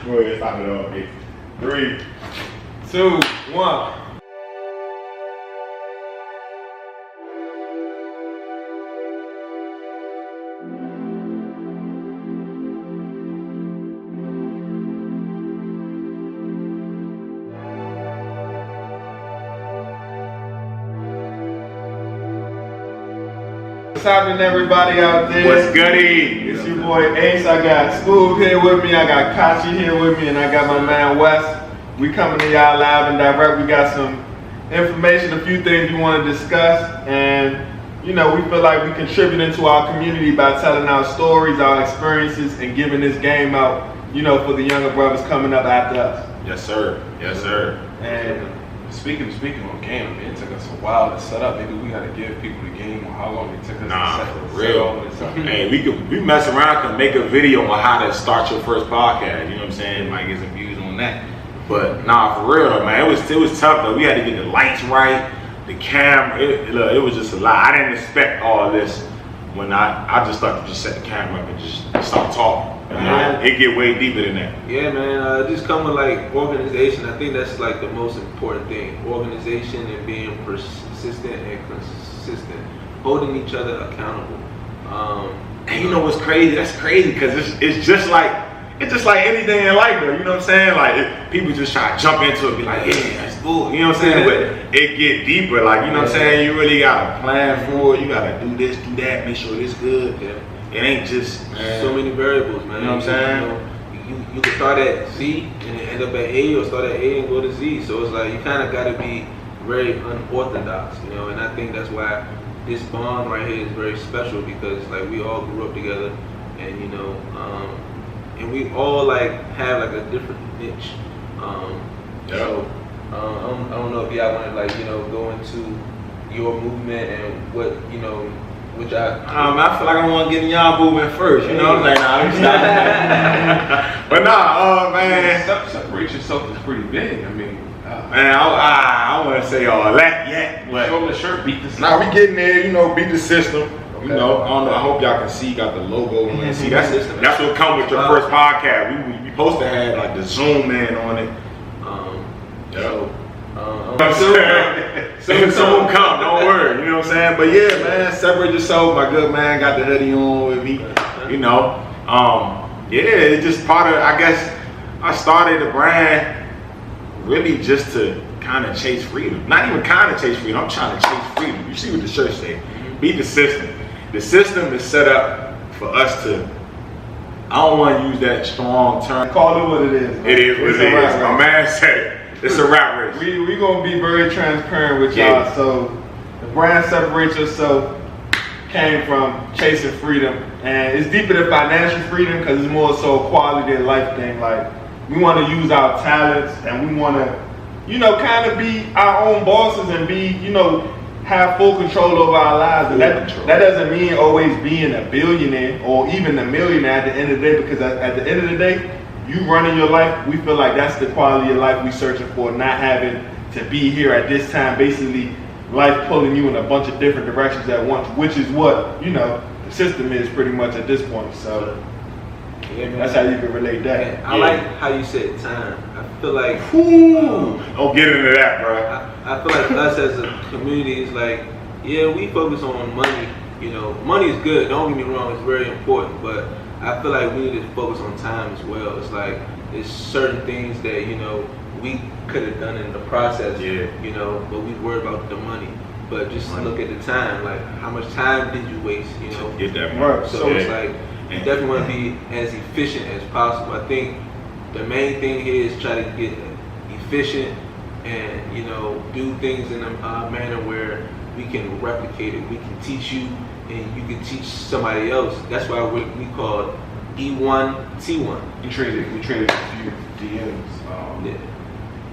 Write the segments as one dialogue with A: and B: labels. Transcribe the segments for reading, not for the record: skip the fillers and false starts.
A: Go ahead, stop it off, B. 3,
B: 2, 1. What's happening, everybody out there?
A: What's goody?
B: It's your boy Ace. I got Scoob here with me. I got Kachi here with me, and I got my man Wes. We coming to y'all live and direct. We got some information, a few things we want to discuss, and you know, we feel like we contributing to our community by telling our stories, our experiences, and giving this game out, you know, for the younger brothers coming up after us.
A: Yes, sir. Yes, sir.
B: And
C: Speaking on game, I mean, it took us a while to set up. Maybe we gotta give people the game on how long it took us to set
A: for real.
C: this up.
A: Hey, we mess around, can make a video on how to start your first podcast. You know what I'm saying? Might get some views on that. But nah, for real, man, it was tough though. We had to get the lights right, the camera. It was just a lot. I didn't expect all of this when I just thought to just set the camera up and just start talking. You know, it get way deeper than that.
D: Yeah, man. Just come with like organization. I think that's like the most important thing. Organization and being persistent and consistent, holding each other accountable.
A: And you know what's crazy? That's crazy because it's just like anything in life, though. You know what I'm saying? Like people just try to jump into it, be like, yeah, that's cool. You know what I'm saying? But it get deeper. Like you know what I'm saying? You really gotta plan for it. You gotta do this, do that, make sure it's good.
D: Yeah.
A: It ain't just
D: so many variables, man.
A: You know what I'm saying?
D: You can start at Z and end up at A, or start at A and go to Z. So it's like you kind of got to be very unorthodox, you know. And I think that's why this bond right here is very special, because like we all grew up together, and you know, and we all like have like a different niche. So I don't know if y'all want to like, you know, go into your movement and what, you know. Which
A: I feel like I want to get in y'all movement first, you know. I'm like, nah, let me stop. But nah, man.
C: Separate yourself is pretty big. I mean,
A: man, I don't want to say all that yet, but
C: show the shirt, beat the system.
A: Nah, we getting there, you know, beat the system.
D: Okay.
A: You know, I don't know. I hope y'all can see, got the logo on it. See, that's what come with your first podcast. We supposed to have like the Zoom man on it. Soon come, don't worry, you know what I'm saying? But yeah, man, separate yourself. My good man got the hoodie on with me, you know. Yeah, it's just part of, I guess, I started the brand really just to kind of chase freedom. Not even kind of chase freedom, I'm trying to chase freedom. You see what the shirt say? Beat the system. The system is set up for us to, I don't want to use that strong term.
B: call it what it is. Man.
A: It is what it is. My man said it. It's a rap race.
B: We gonna be very transparent with y'all. So the brand Separate Yourself came from chasing freedom, and it's deeper than financial freedom because it's more so a quality of life thing. Like we want to use our talents, and we want to, you know, kind of be our own bosses and be, you know, have full control over our lives. And that doesn't mean always being a billionaire or even a millionaire at the end of the day, because at the end of the day, you running your life, we feel like that's the quality of life we searching for, not having to be here at this time, basically life pulling you in a bunch of different directions at once, which is what, you know, the system is pretty much at this point. So yeah, that's how you can relate that.
D: I like how you said time. I feel like
A: don't get into that, bro.
D: I feel like us as a community is like, yeah, we focus on money. You know, money is good, don't get me wrong, it's very important, but I feel like we need to focus on time as well. It's like there's certain things that, you know, we could have done in the process, you know, but we worry about the money. But just look at the time, like how much time did you waste, you know?
A: Get that right.
D: So it's like you definitely want to be as efficient as possible. I think the main thing here is try to get efficient and, you know, do things in a manner where we can replicate it. We can teach you, and you can teach somebody else. That's why we call E1 T1.
C: We traded a few DMs.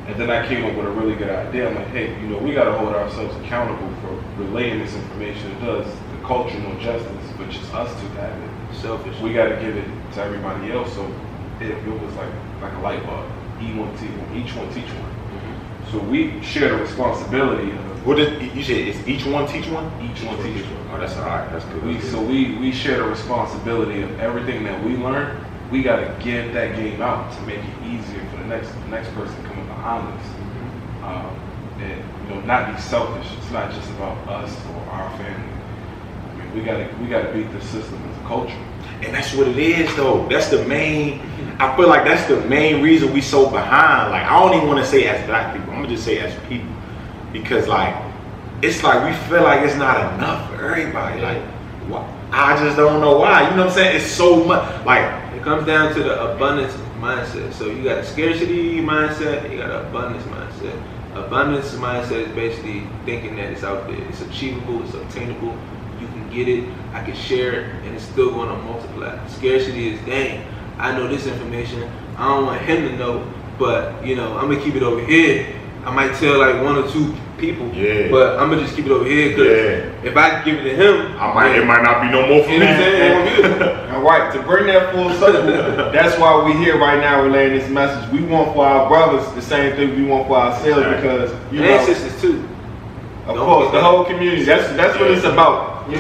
C: And then I came up with a really good idea. I'm like, hey, you know, we got to hold ourselves accountable for relaying this information. It does the culture no justice, but just us two have it.
D: Selfish.
C: We got to give it to everybody else. So it was like a light bulb. E1 T1. Each one teach one. So we share the responsibility of
A: What did you say? Is each one teach one?
C: each one teach one.
A: Oh, that's all right. That's good.
C: We share the responsibility of everything that we learn. We got to give that game out to make it easier for the next person coming behind us. And not be selfish. It's not just about us or our family. I mean, we gotta beat the system as a culture.
A: And that's what it is, though. That's the main. I feel like that's the main reason we so behind. Like, I don't even want to say as black people. I'm gonna just say as people, because like it's like we feel like it's not enough for everybody. Like, why? I just don't know why. You know what I'm saying? It's so much. Like,
D: it comes down to the abundance mindset. So you got a scarcity mindset, you got an abundance mindset. Abundance mindset is basically thinking that it's out there, it's achievable, it's obtainable, you can get it, I can share it, and it's still going to multiply. Scarcity is, dang, I know this information, I don't want him to know, but I'm gonna keep it over here. I might tell like one or two people, but I'm gonna just keep it over here because if I give it to him,
A: it might not be no more for me.
B: And right, to bring that full circle, that's why we here right now relaying this message. We want for our brothers the same thing we want for ourselves, because
D: and sisters too.
B: Of course, the whole community. That's what it's about.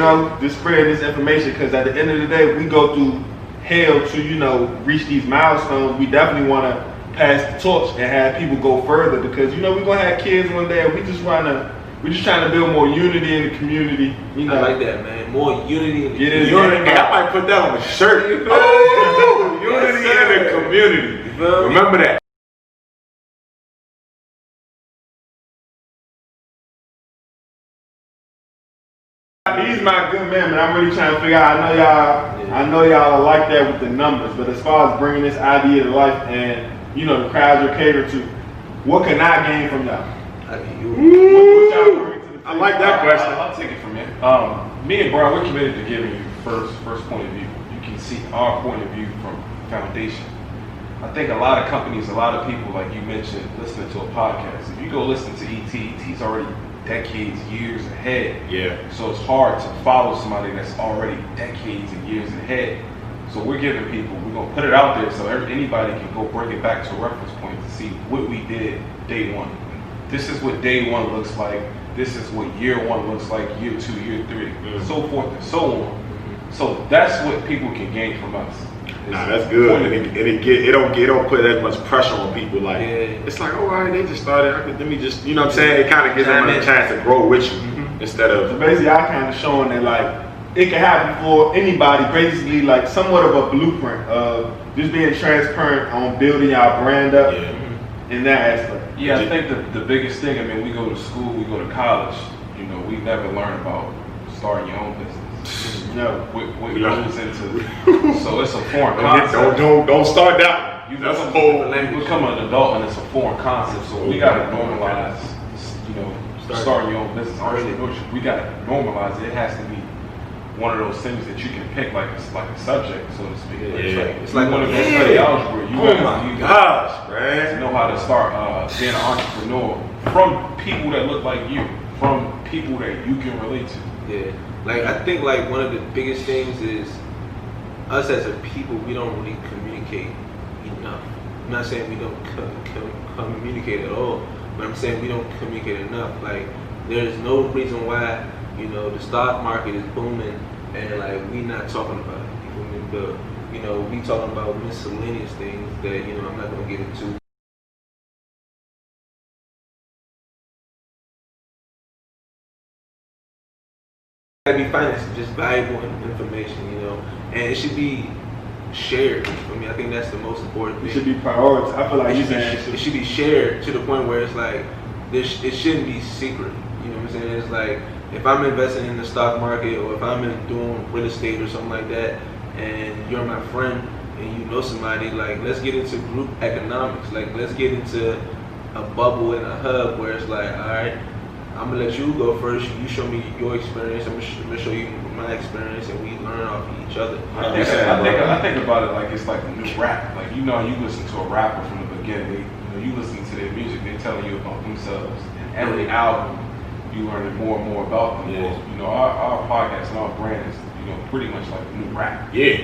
B: Just spreading this information, because at the end of the day, we go through hell to reach these milestones. We definitely want to pass the torch and have people go further, because we're gonna have kids one day, and we're just trying to build more unity in the community.
D: I like that, man. More unity in the community.
A: Unity. I might put that on a shirt. Unity in the community. Remember that.
B: He's my good man, but I'm really trying to figure out. I know y'all are like that with the numbers, but as far as bringing this idea to life, and the crowds are catered to, what can I gain from y'all?
A: I like that question.
C: I'll take it from you. Me and Brian, we're committed to giving you first point of view. You can see our point of view from foundation. I think a lot of companies, a lot of people, like you mentioned, listening to a podcast. If you go listen to ET's already decades, years ahead.
A: Yeah.
C: So it's hard to follow somebody that's already decades and years ahead. So we're giving people, we're gonna put it out there so anybody can go bring it back to a reference point to see what we did day one. This is what day one looks like. This is what year one looks like, year 2, year 3, so forth and so on. So that's what people can gain from us.
A: Nah, that's good. And it don't put as much pressure on people. Like, it's like, all right, they just started. Let me just, you know what I'm saying? It kind of gives them a chance to grow with you instead of.
B: So basically, I kind of showing that like it can happen for anybody. Basically, like somewhat of a blueprint of just being transparent on building our brand up in that aspect.
C: Yeah, I think the biggest thing. I mean, we go to school, we go to college. We never learn about starting your own business. What goes into, so it's a foreign concept.
A: Don't start that.
C: You become an adult and it's a foreign concept. So we gotta normalize, starting your own business, entrepreneurship. We gotta normalize it. It has to be one of those things that you can pick like a subject, so to speak. It's like one of those study algebra. To know how to start being an entrepreneur from people that look like you, from people that you can relate to.
D: Yeah. Like, I think like one of the biggest things is us as a people, we don't really communicate enough. I'm not saying we don't communicate at all, but I'm saying we don't communicate enough. Like, there's no reason why, the stock market is booming and like we not talking about it. We talking about miscellaneous things that, I'm not gonna get into. Be financed, just valuable information, and it should be shared. For me, I think that's the most important thing.
B: It should be prioritized. I feel like
D: it should be shared to the point where it's like it shouldn't be secret. You know what I'm saying? It's like if I'm investing in the stock market or if I'm doing real estate or something like that, and you're my friend and you know somebody, like let's get into group economics. Like let's get into a bubble and a hub where it's like, all right, I'm gonna let you go first. You show me your experience. I'm gonna show you my experience, and we learn off of each other.
C: I think about it like it's like a new rap. Like you listen to a rapper from the beginning. You listen to their music. They're telling you about themselves. And every album, you learning more and more about them. Yeah. Our podcast and our brand is pretty much like a new rap.
A: Yeah.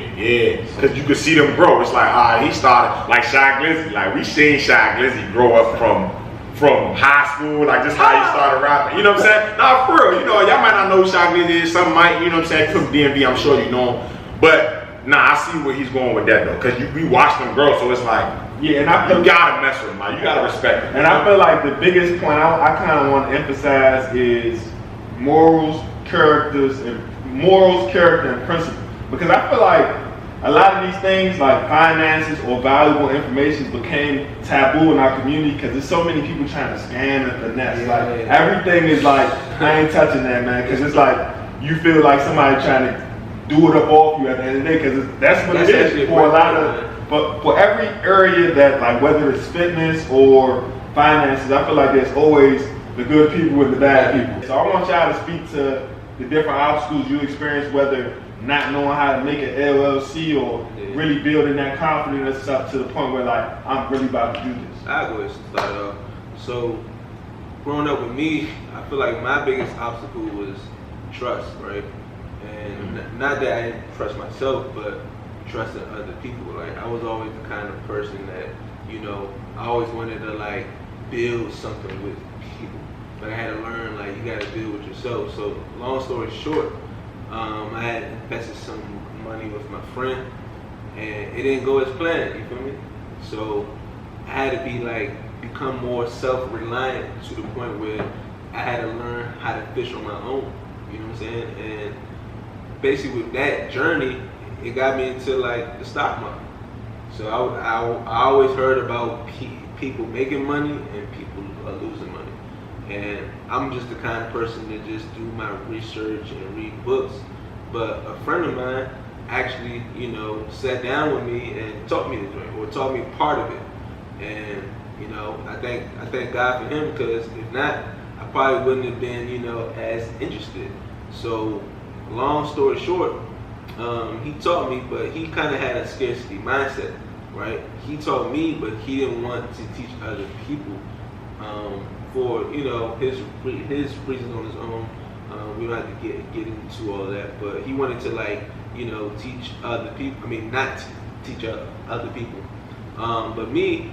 A: Because you can see them grow. It's like, he started like Shy Glizzy. Like we seen Shy Glizzy grow up from from high school, like just how you started rapping. You know what I'm saying? Nah, for real. You know, y'all might not know who Shock Nigga is. Some might, you know what I'm saying? Cook DMV, I'm sure you know him. But nah, I see where he's going with that though, cause we watched him grow, so it's like,
B: yeah, and I feel
A: you gotta mess with him, like you gotta respect him.
B: And I feel like the biggest point I kind of want to emphasize is morals, character, and principle. Because I feel like a lot of these things, like finances or valuable information, became taboo in our community because there's so many people trying to scam and finesse. Everything is like, I ain't touching that, man, because it's like you feel like somebody trying to do it up off you at the end of the day, because that's what it is for a lot of, but for every area that, like, whether it's fitness or finances, I feel like there's always the good people and the bad people. So I want y'all to speak to the different obstacles you experience, whether not knowing how to make an LLC or really building that confidence up to the point where, like, I'm really about to do this.
D: I'll go ahead and start off. So, growing up with me, I feel like my biggest obstacle was trust, right? And not that I didn't trust myself, but trusting other people. Like, I was always the kind of person that, you know, I always wanted to, like, build something with people. But I had to learn, like, you gotta build with yourself. So, long story short, I had invested some money with my friend, and it didn't go as planned, you feel me? So, I had to be, like, become more self-reliant to the point where I had to learn how to fish on my own, you know what I'm saying? And basically with that journey, it got me into, like, the stock market. So I always heard about people making money and people losing money. And I'm just the kind of person that just do my research and read books. But a friend of mine actually, you know, sat down with me and taught me the joint, or taught me part of it. And, you know, I thank God for him, because if not, I probably wouldn't have been, you know, as interested. So, long story short, he taught me, but he kind of had a scarcity mindset, right? He taught me, but he didn't want to teach other people for, you know, his reasons on his own. We don't have to get into all that, but he wanted to, like, you know, teach other people. I mean, not teach other people. But me,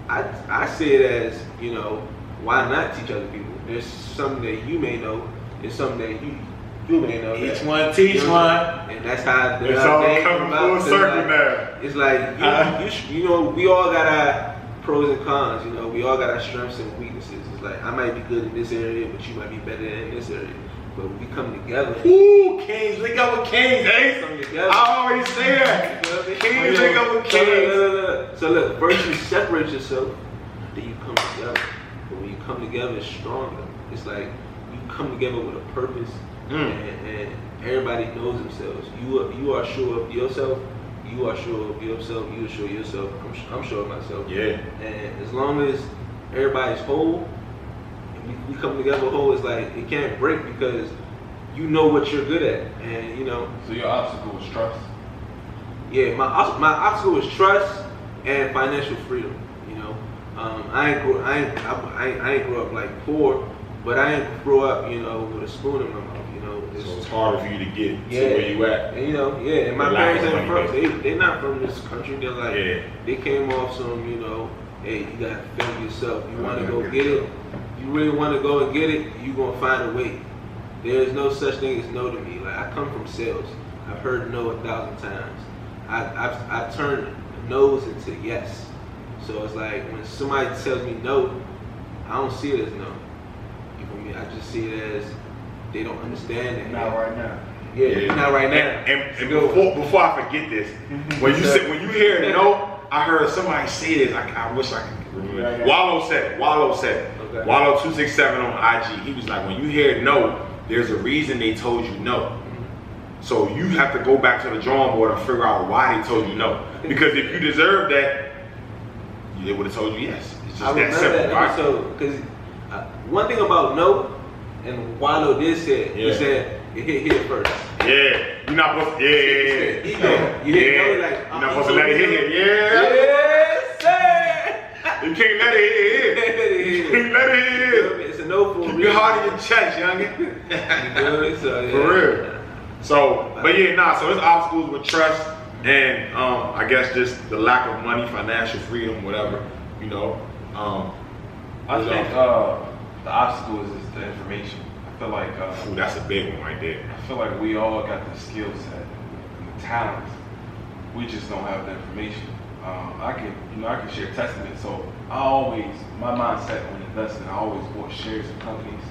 D: I see it as, you know, why not teach other people? There's something that you may know. There's something that you may know.
A: Each one teach one.
D: And that's how
A: it's all coming full circle now.
D: It's like, you know, we all got our pros and cons. You know, we all got our strengths and weaknesses. It's like, I might be good in this area, but you might be better in this area. But when we come together.
A: Ooh, Kings, link up with Kings, eh? I always say that. Kings, link up with Kings.
D: So look, first you separate yourself, then you come together. But when you come together, it's stronger. It's like you come together with a purpose, and everybody knows themselves. You are sure of yourself. You are sure of yourself. You are sure of yourself. I'm sure of myself.
A: Yeah.
D: And as long as everybody's whole, we come together whole, it's like it can't break, because you know what you're good at, and you know.
C: So your obstacle was trust.
D: Yeah, my obstacle was trust and financial freedom. You know, I ain't grow up like poor, but I ain't grow up, you know, with a spoon in my mouth. You know,
A: so it's harder for you to get to where you at.
D: And, you know, and my parents ain't from. They not from this country. They're like, they came off some, you know, hey, you gotta fend yourself. You want to go get it. You really want to go and get it, you're going to find a way. There's no such thing as no to me. Like, I come from sales. I've heard no 1,000 times. I've turned no's into yes. So it's like, when somebody tells me no, I don't see it as no. You feel me? I just see it as they don't understand it.
B: Not right now.
D: Yeah, not right now.
A: And before I forget this, when you hear no, I heard somebody say this. I wish I could remember. Yeah. Wallow said. Okay. Wallow 267 on IG. He was like, when you hear no, there's a reason they told you no. So you have to go back to the drawing board and figure out why they told you no. Because if you deserve that, they would have told you yes. It's just that simple, right?
D: So, because one thing about no, and Wallow did say it, he said it hit here first.
A: Yeah, you're not supposed to.
D: You hit no, like,
A: you're not supposed to let it hit.
D: Yes, sir.
A: You can't let it hit. You can't let it hit.
D: It's a no for real.
A: Keep your heart in your chest, youngin. For real. So, but yeah, so it's obstacles with trust and I guess just the lack of money, financial freedom, whatever, you know.
C: I think the obstacle is the information. I feel like
A: Ooh, that's a big one right there.
C: I feel like we all got the skill set and the talent. We just don't have the information. I can share testament. So my mindset when investing, I always bought shares of companies,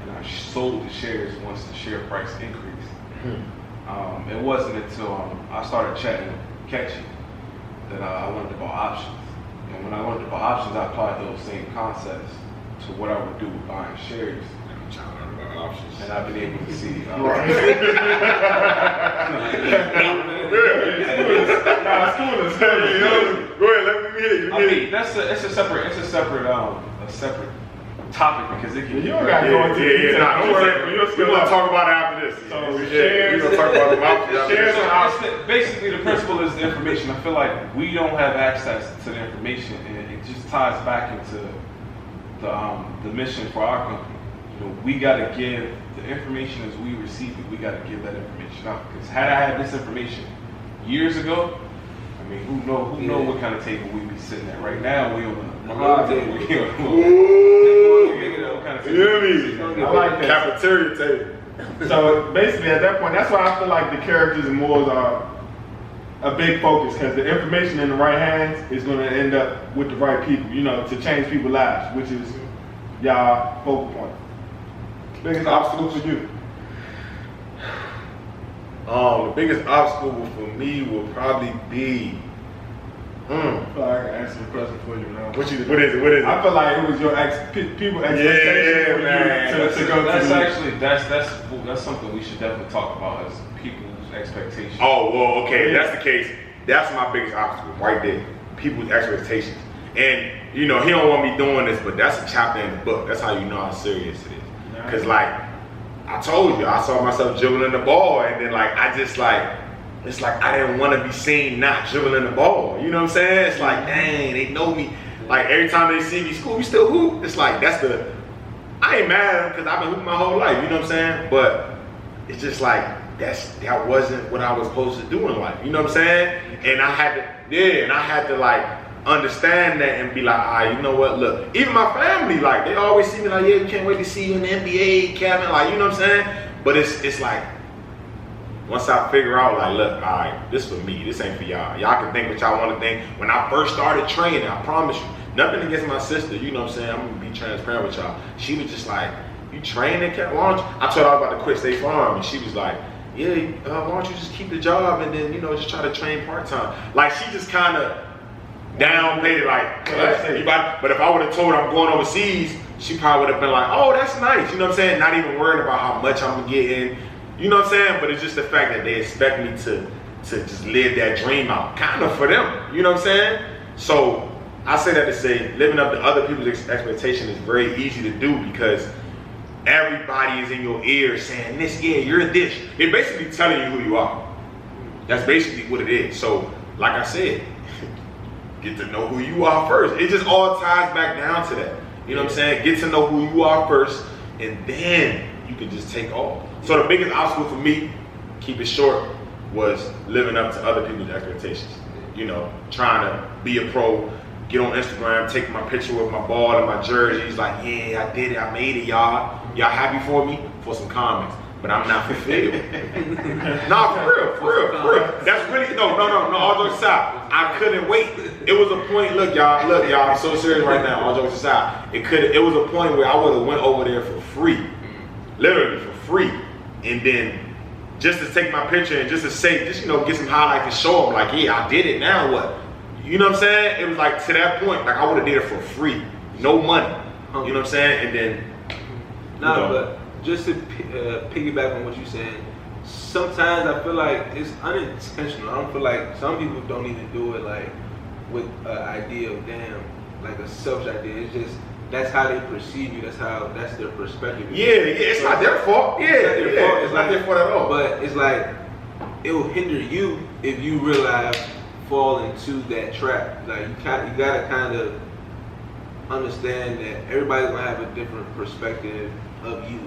C: and I sold the shares once the share price increased. It wasn't until I started chatting with Ketchy that I learned about options. And when I learned about options, I applied those same concepts to what I would do with buying shares.
A: I'm trying to learn about options.
C: And I've been able to see.
A: Go ahead, let me hear it.
C: I mean, it's a separate topic because it can.
B: You don't got to go into detail.
A: Nah, don't worry. We're gonna talk about it after this.
B: So
A: We're gonna talk about the options after
B: shares
A: this.
B: are
C: Basically, the principle is the information. I feel like we don't have access to the information, and it just ties back into the mission for our company. You know, we got to give the information as we receive it. We got to give that information out. Because had I had this information years ago, I mean, who know what kind of table we be sitting at right now? We on the
D: table.
C: What kind of
A: You hear me?
B: I like that.
A: Cafeteria table.
B: So basically, at that point, that's why I feel like the characters and morals are a big focus, because the information in the right hands is going to end up with the right people, you know, to change people's lives, which is y'all focal point. Biggest obstacle for you?
A: The biggest obstacle for me will probably be.
B: I feel like I can answer the question for you now.
A: What is it?
B: I feel like it was your people expectation for you to go to.
C: That's something we should definitely talk about as people's expectations.
A: Oh, well, okay, if that's the case. That's my biggest obstacle right there. People's expectations. And, you know, he don't want me doing this, but that's a chapter in the book. That's how you know how serious it is. Because, like, I told you, I saw myself dribbling the ball, and then, like, it's like I didn't want to be seen not dribbling the ball. You know what I'm saying? It's like, dang, they know me. Like, every time they see me, school, we still hoop. It's like, I ain't mad at them because I've been hooping my whole life. You know what I'm saying? But it's just like, that wasn't what I was supposed to do in life. You know what I'm saying? And I had to like understand that and be like, all right, you know what? Look, even my family, like, they always see me like, yeah, we can't wait to see you in the NBA, Kevin. Like, you know what I'm saying? But it's like, once I figure out, like, look, all right, this for me. This ain't for y'all. Y'all can think what y'all want to think. When I first started training, I promise you, nothing against my sister. You know what I'm saying? I'm gonna be transparent with y'all. She was just like, you training, Kevin? Why don't you? I told her I was about to quit State Farm, and she was like, yeah, why don't you just keep the job and then, you know, just try to train part-time. Like, she just kind of downplayed it, like, but if I would have told her I'm going overseas, she probably would have been like, oh, that's nice. You know what I'm saying? Not even worried about how much I'm getting. You know what I'm saying? But it's just the fact that they expect me to just live that dream out, kind of for them. You know what I'm saying? So I say that to say, living up to other people's expectation is very easy to do because everybody is in your ear saying this, yeah, you're this. They're basically telling you who you are. That's basically what it is. So, like I said, get to know who you are first. It just all ties back down to that. You know what I'm saying? Get to know who you are first, and then you can just take off. So the biggest obstacle for me, keep it short, was living up to other people's expectations. You know, trying to be a pro, get on Instagram, take my picture with my ball and my jersey. He's like, yeah, I did it, I made it, y'all. Y'all happy for me? For some comments. But I'm not fulfilled. Nah, for real. That's really, no, all jokes aside. I couldn't wait. It was a point, look y'all, I'm so serious right now, all jokes aside. It was a point where I would have went over there for free. Literally for free. And then just to take my picture and just to say, you know, get some highlights and show them like, yeah, I did it, now what? You know what I'm saying? It was like to that point, like I would have did it for free. No money. You know what I'm saying? And then,
D: but just to piggyback on what you're saying, sometimes I feel like it's unintentional. I don't feel like some people don't even do it like with an idea of like a selfish idea. It's just that's how they perceive you. That's their perspective.
A: Yeah, it's not their fault. It's not their fault at all.
D: But it's like it will hinder you if you realize fall into that trap. Like you gotta kind of understand that everybody's gonna have a different perspective of you.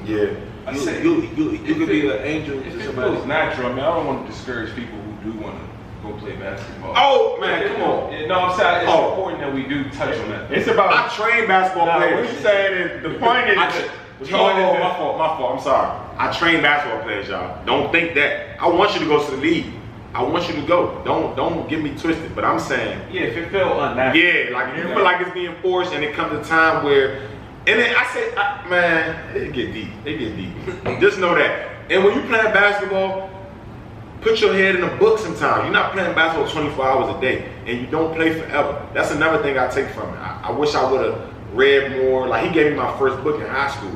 A: Yeah,
D: You could be an angel to somebody.
C: It's natural. I mean, I don't want to discourage people who do want to go play basketball.
A: Oh man, come on.
C: Yeah, no, I'm saying it's
A: Oh.
C: important that we do touch on that.
B: It's about.
A: I train basketball
B: Nah, what
A: players.
B: you saying is the point is.
A: My fault. I'm sorry. I train basketball players, y'all. Don't think that. I want you to go to the league. I want you to go. Don't get me twisted. But I'm saying,
C: Yeah, if it felt unnatural.
A: yeah, like if you feel like it's being forced, and it comes a time where, and then I say, man, it get deep. It get deep. Just know that. And when you playing basketball, put your head in the book sometimes. You're not playing basketball 24 hours a day, and you don't play forever. That's another thing I take from it. I wish I would have read more. Like, he gave me my first book in high school,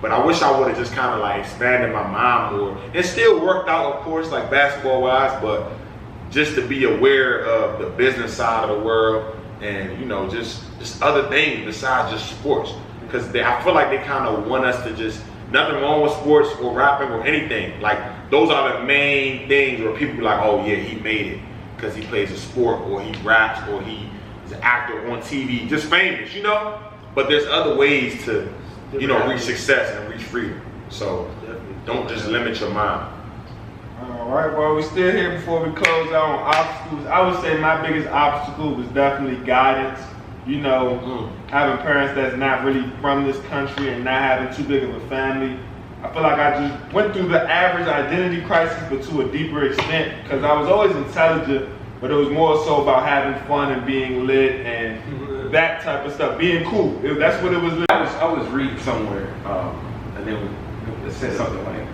A: but I wish I would have just kind of like expanded my mind more. It still worked out, of course, like basketball wise, but just to be aware of the business side of the world, and you know, just other things besides just sports. Because I feel like they kind of want us to just, nothing wrong with sports or rapping or anything. Like, those are the main things where people be like, oh yeah, he made it because he plays a sport, or he raps, or he is an actor on TV, just famous, you know? But there's other ways to, you know, reach success and reach freedom. So don't just limit your mind.
B: All right, well, we're still here before we close out on obstacles. I would say my biggest obstacle was definitely guidance. You know, having parents that's not really from this country and not having too big of a family. I feel like I just went through the average identity crisis, but to a deeper extent, because I was always intelligent, but it was more so about having fun and being lit and that type of stuff, being cool. That's what it was.
C: I was reading somewhere, and it said something like,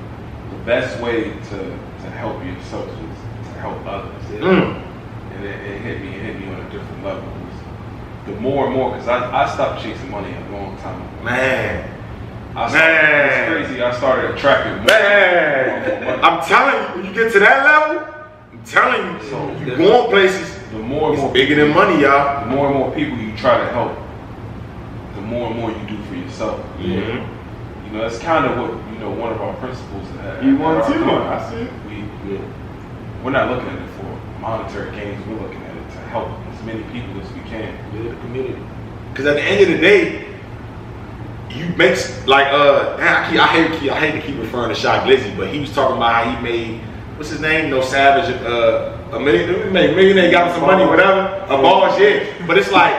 C: the best way to help yourself is to help others. And it hit me on a different level. The more and more, because I stopped chasing money a long time ago.
A: Man.
C: It's crazy. I started attracting more.
A: Man, I'm telling you, when you get to that level, I'm telling you,
C: So,
A: you go on places.
C: The more and
A: It's
C: more
A: bigger than money, y'all.
C: the more and more people you try to help, the more and more you do for yourself.
A: Mhm.
C: You know, that's kind of what, you know, one of our principles.
B: You want to? I see.
C: We're not looking at it for monetary gains. We're looking at it to help as many people as we can.
D: Build a community.
A: Because at the end of the day, you make like I hate to keep referring to Shy Glizzy, but he was talking about how he made, what's his name? No Savage, a millionaire, got some money, whatever, a ball shit. But it's like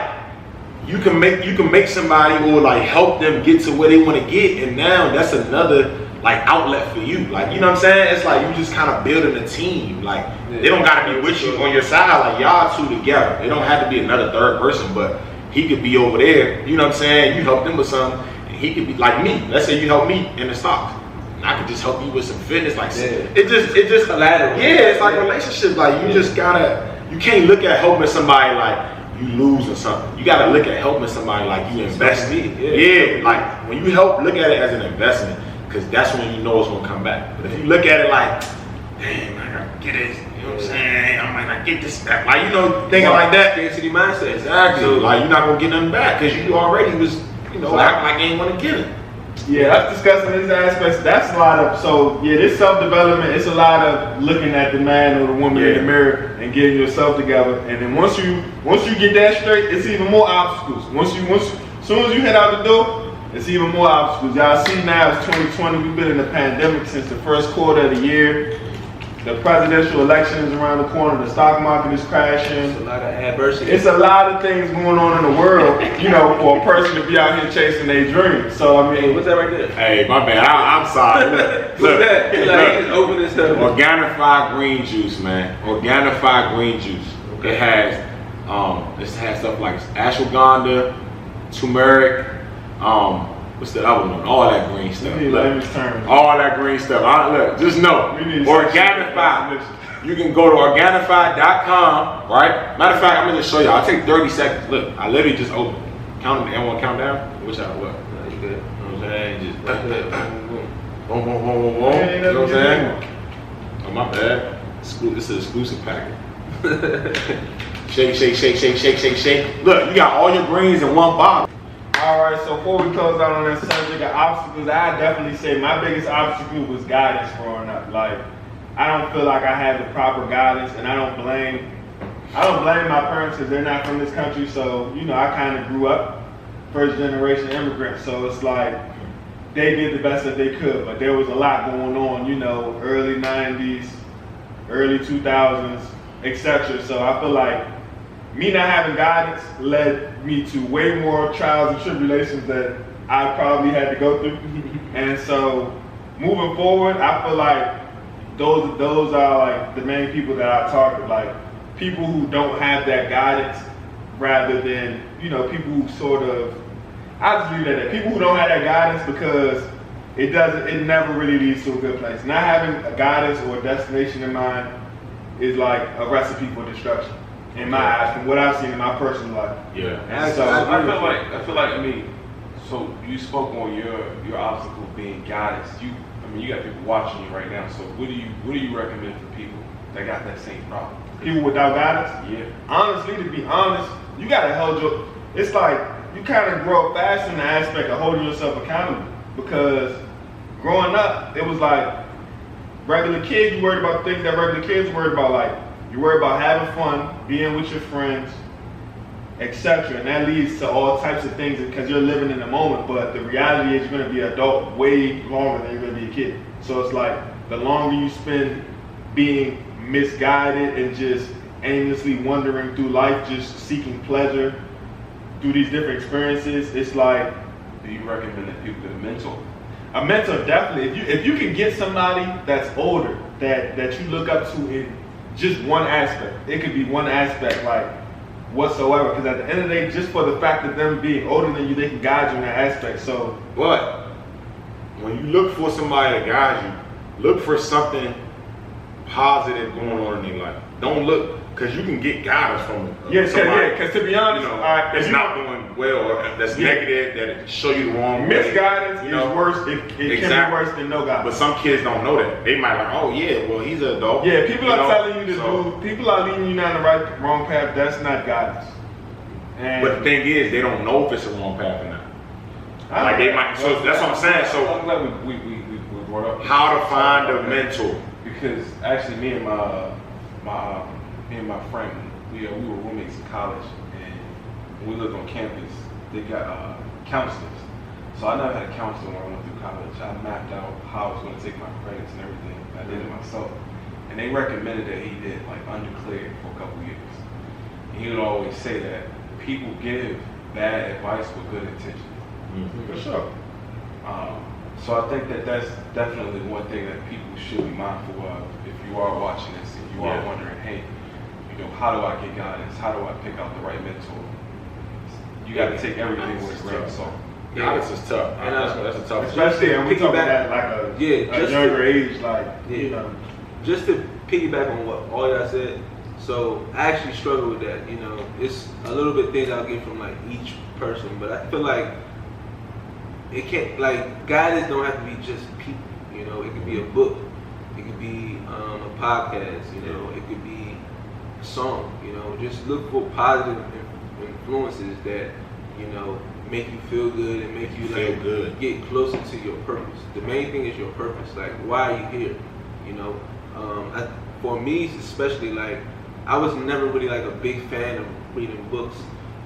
A: you can make somebody or like help them get to where they want to get, and now that's another like outlet for you. Like, you know what I'm saying? It's like you just kind of building a team. Like, they don't gotta be with you on your side. Like, y'all two together. It don't have to be another third person, but he could be over there. You know what I'm saying? You help them with something, and he could be like me. Let's say you help me in the stocks. And I could just help you with some fitness. Like, it just
D: collateral.
A: Yeah, it's like a relationship. Like, you just gotta. You can't look at helping somebody like you losing something. You gotta look at helping somebody like you investing. Yeah, like when you help, look at it as an investment. Because that's when you know it's gonna come back. But if you look at it like, damn, I gotta get it, you know what I'm saying? I might not get this back. Like, you know, thinking like that.
D: Scarcity mindset.
A: Exactly. Like, you're not gonna get nothing back because you already was, you know, acting like you ain't wanna get it.
B: Yeah, that's discussing these aspects. That's a lot of, this self-development, it's a lot of looking at the man or the woman in the mirror and getting yourself together. And then once you get that straight, it's even more obstacles. As soon as you head out the door, it's even more obstacles. Y'all see now it's 2020. We've been in a pandemic since the first quarter of the year. The presidential election is around the corner. The stock market is crashing.
D: It's a lot of adversity.
B: It's a lot of things going on in the world, you know, for a person to be out here chasing their dreams. So, I mean,
D: What's that right there?
A: Hey, my bad. I'm sorry.
D: What's that? It's like, just open this up.
A: Organifi green juice, man. Organifi green juice.
D: Okay.
A: It has stuff like ashwagandha, turmeric, what's the other one? All that green stuff. Look, all that green stuff. Look, just know, Organifi. You can go to Organifi.com, right? Matter of fact, I'm gonna just show you. I'll take 30 seconds. Look, I literally just opened. Count them. Everyone count down? Which I what?
D: No, you good.
A: You know what I'm saying? Just
D: Right there. Boom, boom.
A: boom, boom, boom, boom, boom. You know what I'm saying? Oh, my bad. This is an exclusive packet. Shake, shake, shake, shake, shake, shake, shake. Look, you got all your greens in one bottle.
B: all right, so before we close out on that subject of obstacles, I definitely say my biggest obstacle was guidance growing up. Like, I don't feel like I had the proper guidance, and I don't blame my parents because they're not from this country. So, you know, I kind of grew up first generation immigrant. So it's like they did the best that they could, but there was a lot going on, you know, early 90s, early 2000s. etc. So I feel like me not having guidance led me to way more trials and tribulations that I probably had to go through. And so moving forward, I feel like those are like the main people that I target, like people who don't have that guidance rather than, you know, people who sort of, I just leave it at that. People who don't have that guidance because it never really leads to a good place. Not having a guidance or a destination in mind is like a recipe for destruction in my eyes, from what I've seen in my personal life.
A: Yeah.
B: So
C: I feel like I mean, so you spoke on your obstacle being guidance. You got people watching you right now. So what do you recommend for people that got that same problem?
B: people without guidance.
C: Yeah.
B: Honestly, to be honest, you gotta hold your. It's like you kind of grow up fast in the aspect of holding yourself accountable, because growing up, it was like regular kids. You worried about things that regular kids worried about, like you worry about having fun, being with your friends, etc. And that leads to all types of things because you're living in the moment. But the reality is you're going to be an adult way longer than you're going to be a kid. So it's like the longer you spend being misguided and just aimlessly wandering through life, just seeking pleasure through these different experiences, it's like.
C: Do you recommend that people get a mentor?
B: A mentor, definitely. If you can get somebody that's older that you look up to in just one aspect, it could be one aspect like whatsoever. Because at the end of the day, just for the fact that them being older than you, they can guide you in that aspect. So,
A: but when you look for somebody to guide you, look for something positive going on in their life. Don't look, because you can get guidance from somebody.
B: Because to be honest,
A: that's not doing well, or that's negative, that show you the wrong way.
B: Misguidance is worse. It can be worse than no guidance.
A: But some kids don't know that. They might like, oh yeah, well he's an adult.
B: Yeah, people are telling you to do. People are leading you down the wrong path. That's not guidance. And
A: but the thing is, they don't know if it's a wrong path or not. Like they might. So that's what I'm saying. So
C: I'm glad we brought up
A: how to find a mentor.
C: Because actually, me and my friend, we were roommates in college, and when we lived on campus, they got counselors. So I never had a counselor when I went through college. I mapped out how I was going to take my credits and everything. I did it myself, and they recommended that he did like undeclared for a couple years. And he would always say that people give bad advice with good intentions.
A: Mm-hmm.
B: for sure.
C: So I think that that's definitely one thing that people should be mindful of if you are watching this and you are wondering, hey, how do I get guidance? How do I pick out the right mentor? You got to take everything with a grain of salt.
A: Guidance is tough.
D: And
A: That's a tough.
B: Especially, and we talking at like a younger age, like
D: Just to piggyback on what all y'all said, so I actually struggle with that. It's a little bit things I'll get from like each person, but I feel like it can't, like, guidance don't have to be just people. It could be a book, it could be a podcast, it could be a song. Just look for positive influences that make you feel good and make you like
A: good.
D: Get closer to your purpose. The main thing is your purpose. Like, why are you here? For me especially, like, I was never really like a big fan of reading books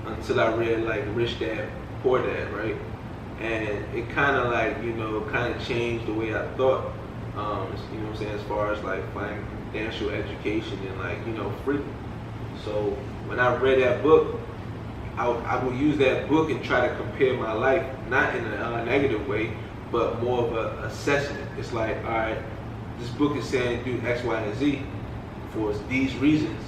D: until I read like Rich Dad Poor Dad, right? And it kind of like kind of changed the way I thought. What I'm saying, as far as like financial education and like freedom. So when I read that book, I would use that book and try to compare my life, not in a negative way, but more of an assessment. It's like, all right, this book is saying do X, Y, and Z for these reasons.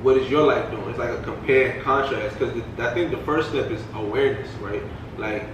D: What is your life doing? It's like a compare and contrast, because I think the first step is awareness, right? Like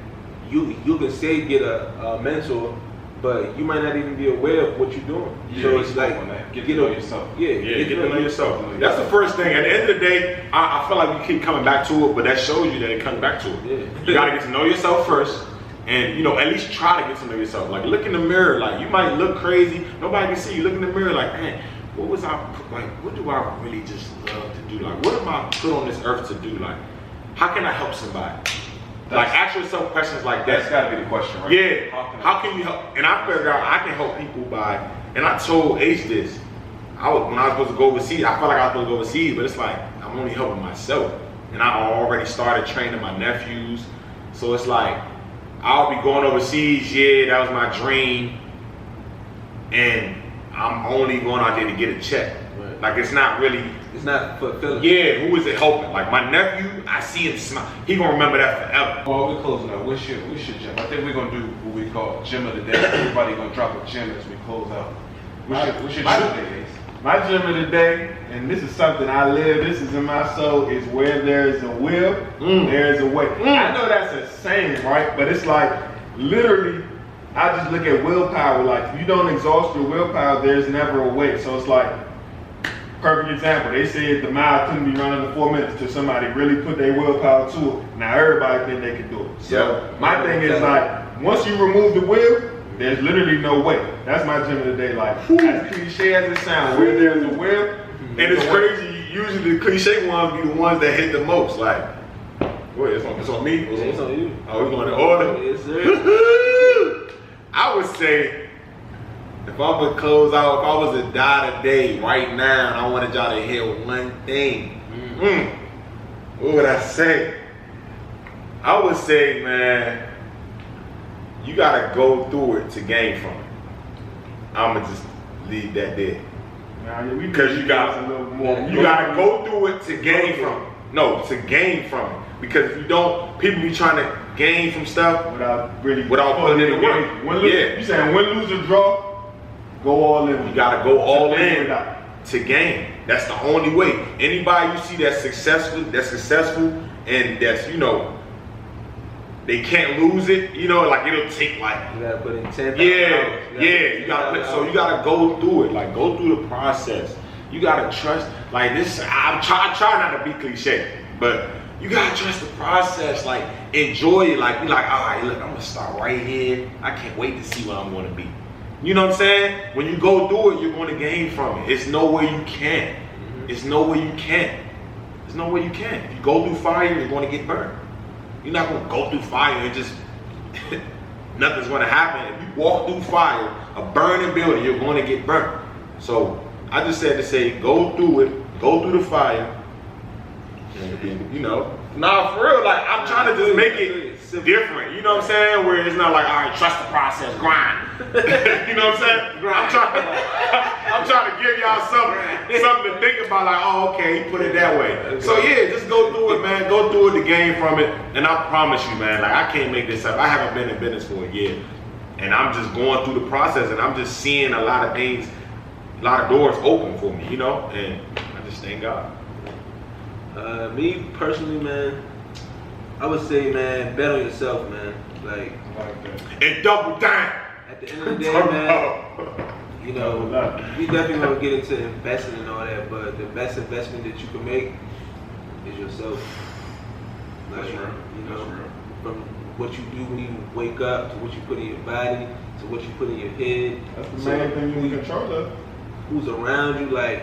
D: you can say get a mentor, but you might not even be aware of what you're doing.
C: Yeah,
D: so it's like
C: get to know yourself.
A: Get to know yourself. That's the first thing. At the end of the day, I feel like we keep coming back to it, but that shows you that it comes back to it.
D: Yeah.
A: You gotta get to know yourself first, and at least try to get to know yourself. Like, look in the mirror. Like, you might look crazy, nobody can see you. Look in the mirror, like, man, what do I really just love to do? Like, what am I put on this earth to do? Like, how can I help somebody? Like, ask yourself questions like that.
C: That's got to be the question, right?
A: Yeah. How can you help? And I figured out I can help people by, and I told Ace this. When I was supposed to go overseas, I felt like I was supposed to go overseas, but it's like, I'm only helping myself. And I already started training my nephews. So it's like, I'll be going overseas, that was my dream. And I'm only going out there to get a check.
D: Right.
A: Like it's not really.
D: It's not fulfilling.
A: Yeah, who is it helping? Like my nephew, I see him smile. He gonna remember that forever.
C: Well, we're closing out. What's your gym? I think we're gonna do what we call gym of the day. Everybody gonna drop a gym as we close out. What's your gym of the day, Ace?
B: My gym of the day, and this is something I live, this is in my soul, is where there is a will, there is a way. I know that's a saying, right? But it's like, literally, I just look at willpower. Like, if you don't exhaust your willpower, there's never a way. So it's like, perfect example. They said the mile couldn't be run under 4 minutes till somebody really put their willpower to it. Now everybody think they can do it. So my thing is like, once you remove the will, there's literally no way. That's my gym of the day. Like, as cliche as it sounds, where there's a will,
A: And it's crazy. Usually the cliche ones be the ones that hit the most. Like, wait, it's on me.
D: It's on you.
A: Oh, we going in order.
D: Yes, sir.
A: I would say, if I would close out, if I was to die today, right now, and I wanted y'all to hear one thing, what would I say? I would say, man, you gotta go through it to gain from it. I'ma just leave that there. Because you gotta go through it to gain from it. No, to gain from it. Because if you don't, people be trying to gain from stuff
B: without
A: putting in the work.
B: You saying win, lose, or draw? Go all in.
A: You gotta go all in to gain. That's the only way. Anybody you see that's successful, and that's, you know, they can't lose it, you know, like it'll take like,
D: You gotta put in 10,000
A: you gotta go through it, like go through the process. You gotta trust, like this, I try not to be cliche, but you gotta trust the process, like enjoy it, like be like, all right, look, I'm gonna start right here. I can't wait to see what I'm gonna be. You know what I'm saying? When you go through it, you're gonna gain from it. It's no way you can't. It's no way you can't. There's no way you can't. If you go through fire, you're gonna get burned. You're not gonna go through fire and just nothing's gonna happen. If you walk through fire, a burning building, you're gonna get burnt. So I just said to say, go through it, go through the fire. And, you know, nah, for real, like I'm trying to just make it different. You know what I'm saying? Where it's not like, all right, trust the process, grind. You know what I'm saying? I'm trying to give y'all something to think about. Like, oh, okay, put it that way. So yeah, just go through it, man. Go through it to gain from it. And I promise you, man, like I can't make this up. I haven't been in business for a year, and I'm just going through the process, and I'm just seeing a lot of things, a lot of doors open for me. You know, and I just thank God.
D: Me personally, man, I would say, man, bet on yourself, man. Like
A: and double down.
D: At the end of the day, man, you know, we definitely gonna get into investing and all that, but the best investment that you can make is yourself. Like,
C: That's real.
D: you know,
C: That's real.
D: from what you do when you wake up to what you put in your body to what you put in your head.
B: That's the main thing you can control of.
D: Who's around you, like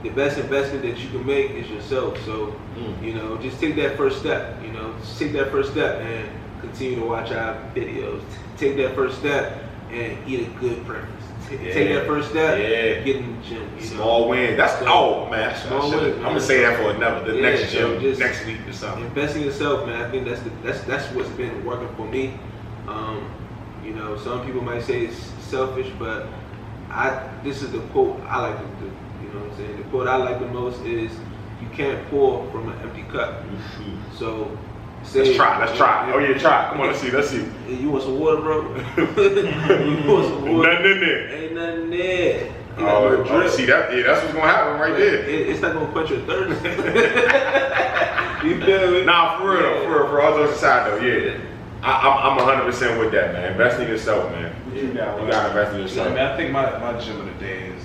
D: the best investment that you can make is yourself. So, you know, just take that first step. You know, just take that first step and continue to watch our videos. Take that first step and eat a good breakfast. Take that first step. Get in the gym. You
A: Small
D: know?
A: win. That's man.
D: Small win.
A: I'm gonna say that for the next
D: so
A: gym,
D: just
A: next week or something.
D: Invest in yourself, man. I think that's what's been working for me. You know, some people might say it's selfish, but this is the quote I like to do. You know what I'm saying? The quote I like the most is, "You can't pour from an empty cup." So,
A: Let's try. Oh yeah, try. Come on, let's see.
D: Hey, you want some water, bro? You want some water?
A: Nothing in there.
D: Ain't nothing there.
A: Oh, see that? Yeah, that's what's gonna happen right there.
D: It's not gonna quench your thirst. You feel me?
A: Nah, for real, for all jokes aside though, yeah. I'm 100% with that, man. Invest in yourself, man. You gotta invest in yourself.
C: I mean, I think my gym of the day is,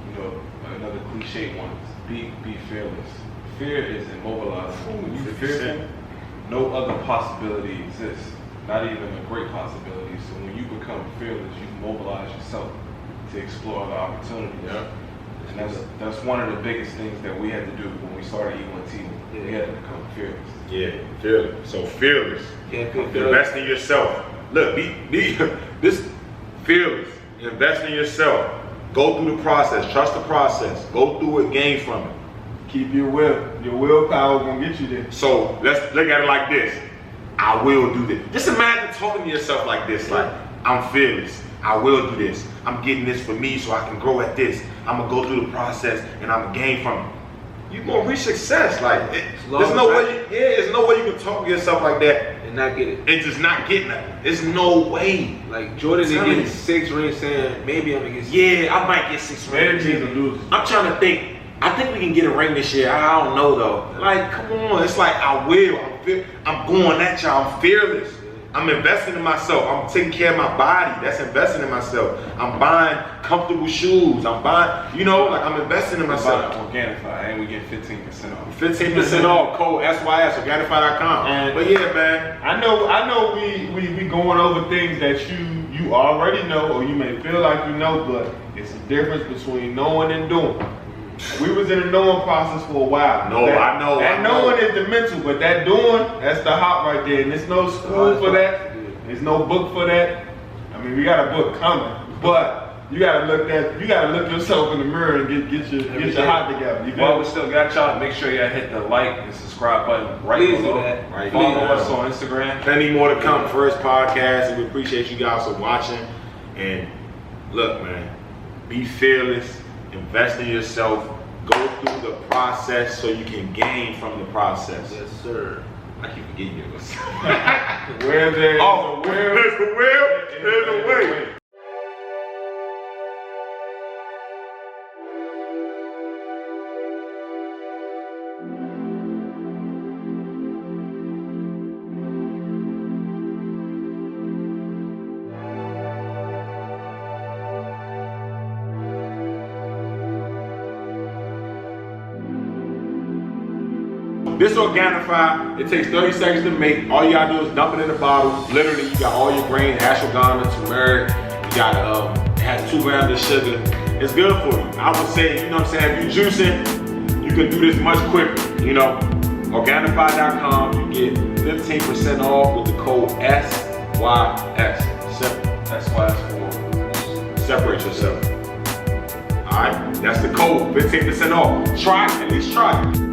C: you know, another cliche one. Be fearless. Fear is immobilizing. When you're fearful, no other possibility exists. Not even a great possibility. So when you become fearless, you mobilize yourself to explore other opportunities.
A: Yeah.
C: And that's one of the biggest things that we had to do when we started E1T. We had to become fearless.
A: Yeah, fearless. So fearless.
D: Can't feel
A: Invest in yourself. Look, be this fearless. Invest in yourself. Go through the process. Trust the process. Go through it. Gain from it.
B: Keep your will. Your willpower gonna get you there.
A: So let's look at it like this. I will do this. Just imagine talking to yourself like this, like, I'm fearless. I will do this. I'm getting this for me so I can grow at this. I'm gonna go through the process and I'm gonna gain from it. You gonna reach success. Like there's no way. There's no way you can talk to yourself like that
D: and not get it.
A: and just not get nothing. There's no way.
D: Like Jordan didn't get 6 rings, saying maybe I'm gonna get 6.
A: Yeah, I might get 6 rings. I'm trying to think. I think we can get a ring this year. I don't know though. Like, come on. It's like I will. I'm going at y'all. I'm fearless. I'm investing in myself. I'm taking care of my body. That's investing in myself. I'm buying comfortable shoes. I'm buying, like I'm investing in myself.
C: Organifi, and we get 15% off.
A: 15% off. Code SYS, Organifi.com. But yeah, man.
B: I know we going over things that you already know, or you may feel like you know, but it's a difference between knowing and doing. We was in the knowing process for a while.
A: I know.
B: That knowing is the mental, but that doing, that's the hot right there. And there's no school for that. There's no book for that. I mean, we got a book coming, but you gotta look yourself in the mirror and get your hot together.
C: Well, we still got y'all. Make sure y'all hit the like and subscribe button right below.
A: Right
C: Follow us on Instagram.
A: Plenty more to come. First podcast, and we appreciate you guys for watching. And look, man, be fearless. Invest in yourself. Go through the process so you can gain from the process.
D: Yes, sir.
A: I keep forgetting you.
B: Where there's
A: a will, there's a way. This Organifi, it takes 30 seconds to make. All you gotta do is dump it in the bottle. Literally, you got all your grains, ashwagandha, turmeric. You got it has 2 grams of sugar. It's good for you. I would say, if you juicing, you can do this much quicker. Organifi.com, you get 15% off with the code SYS.
C: SYS4.
A: Separate yourself. All right, that's the code. 15% off. Try it. At least try it.